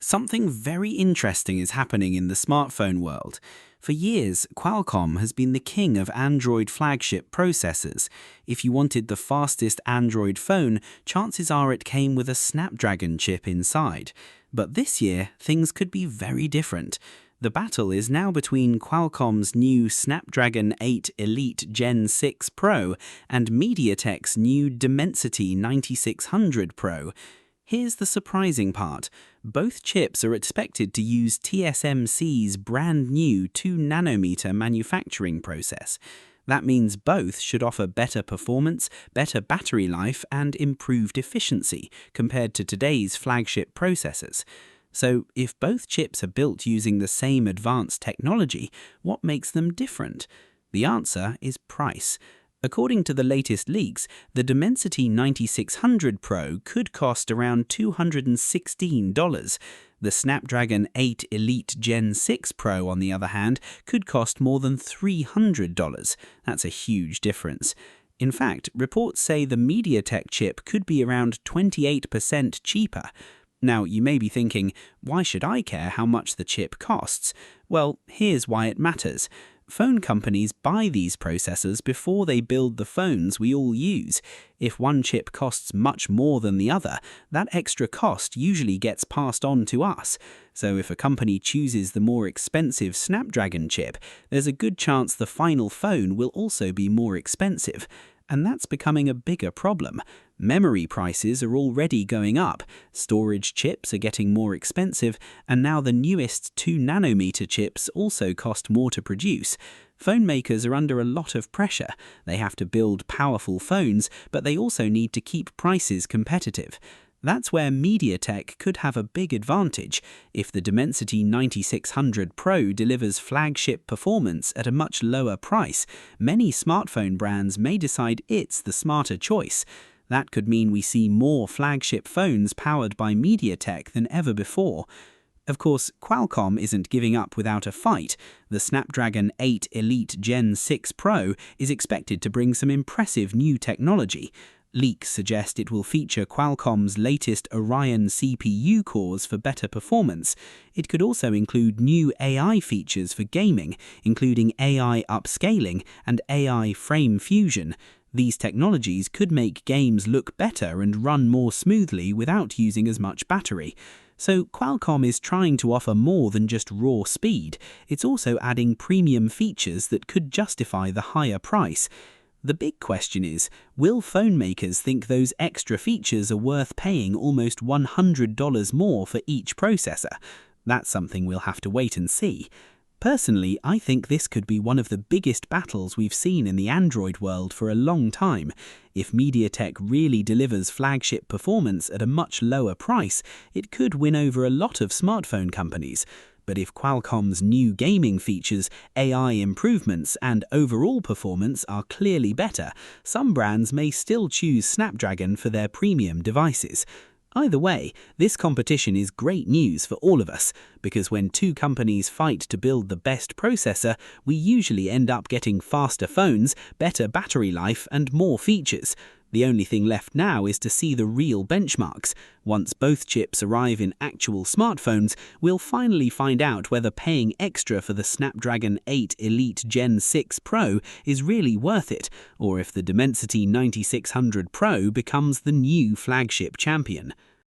Something very interesting is happening in the smartphone world. For years, Qualcomm has been the king of Android flagship processors. If you wanted the fastest Android phone, chances are it came with a Snapdragon chip inside. But this year, things could be very different. The battle is now between Qualcomm's new Snapdragon 8 Elite Gen 6 Pro and MediaTek's new Dimensity 9600 Pro. Here's the surprising part. Both chips are expected to use TSMC's brand new 2nm manufacturing process. That means both should offer better performance, better battery life, and improved efficiency compared to today's flagship processors. So, if both chips are built using the same advanced technology, what makes them different? The answer is price. According to the latest leaks, the Dimensity 9600 Pro could cost around $216. The Snapdragon 8 Elite Gen 6 Pro, on the other hand, could cost more than $300. That's a huge difference. In fact, reports say the MediaTek chip could be around 28% cheaper. Now, you may be thinking, why should I care how much the chip costs? Well, here's why it matters. Phone companies buy these processors before they build the phones we all use. If one chip costs much more than the other, that extra cost usually gets passed on to us. So if a company chooses the more expensive Snapdragon chip, there's a good chance the final phone will also be more expensive. And that's becoming a bigger problem. Memory prices are already going up, storage chips are getting more expensive, and now the newest 2nm chips also cost more to produce. Phone makers are under a lot of pressure. They have to build powerful phones, but they also need to keep prices competitive. That's where MediaTek could have a big advantage. If the Dimensity 9600 Pro delivers flagship performance at a much lower price, many smartphone brands may decide it's the smarter choice. That could mean we see more flagship phones powered by MediaTek than ever before. Of course, Qualcomm isn't giving up without a fight. The Snapdragon 8 Elite Gen 6 Pro is expected to bring some impressive new technology. Leaks suggest it will feature Qualcomm's latest Oryon CPU cores for better performance. It could also include new AI features for gaming, including AI upscaling and AI frame fusion. These technologies could make games look better and run more smoothly without using as much battery. So Qualcomm is trying to offer more than just raw speed. It's also adding premium features that could justify the higher price. The big question is, will phone makers think those extra features are worth paying almost $100 more for each processor? That's something we'll have to wait and see. Personally, I think this could be one of the biggest battles we've seen in the Android world for a long time. If MediaTek really delivers flagship performance at a much lower price, it could win over a lot of smartphone companies. But if Qualcomm's new gaming features, AI improvements, and overall performance are clearly better, some brands may still choose Snapdragon for their premium devices. Either way, this competition is great news for all of us, because when two companies fight to build the best processor, we usually end up getting faster phones, better battery life, and more features. The only thing left now is to see the real benchmarks. Once both chips arrive in actual smartphones, we'll finally find out whether paying extra for the Snapdragon 8 Elite Gen 6 Pro is really worth it, or if the Dimensity 9600 Pro becomes the new flagship champion.